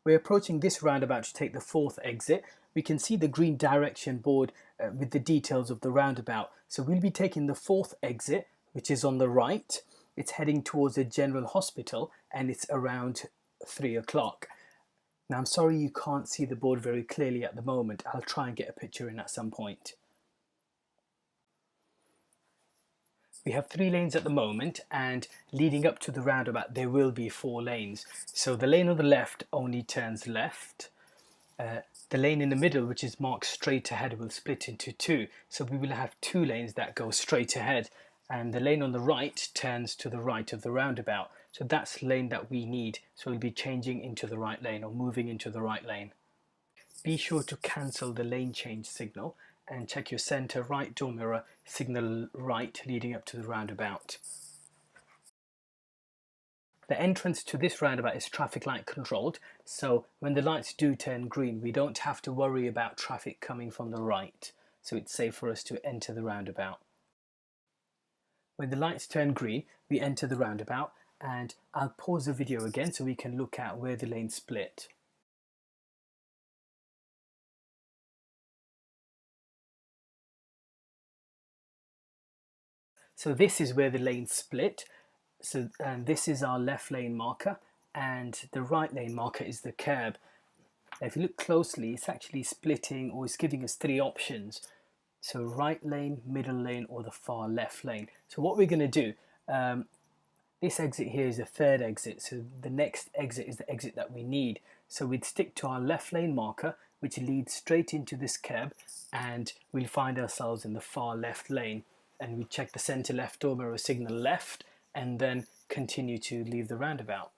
we're approaching this roundabout to take the fourth exit. We can see the green direction board with the details of the roundabout. So we'll be taking the fourth exit, which is on the right. It's heading towards a general hospital and it's around 3 o'clock. Now I'm sorry you can't see the board very clearly at the moment. I'll try and get a picture in at some point. We have 3 lanes at the moment, and leading up to the roundabout there will be 4 lanes. So the lane on the left only turns left. The lane in the middle, which is marked straight ahead, will split into 2. So we will have 2 lanes that go straight ahead, and the lane on the right turns to the right of the roundabout. So that's the lane that we need. So we'll be changing into the right lane or moving into the right lane. Be sure to cancel the lane change signal and check your center right door mirror signal right leading up to the roundabout. The entrance to this roundabout is traffic light controlled, so when the lights do turn green, we don't have to worry about traffic coming from the right, so it's safe for us to enter the roundabout. When the lights turn green, we enter the roundabout, and I'll pause the video again so we can look at where the lanes split. So this is where the lanes split. And this is our left lane marker, and the right lane marker is the curb. Now, if you look closely, it's actually splitting, or it's giving us 3 options. So right lane, middle lane, or the far left lane. So what we're going to do, this exit here is the 3rd exit. So the next exit is the exit that we need. So we'd stick to our left lane marker, which leads straight into this curb, and we'll find ourselves in the far left lane. And we check the center left door mirror signal left, and then continue to leave the roundabout.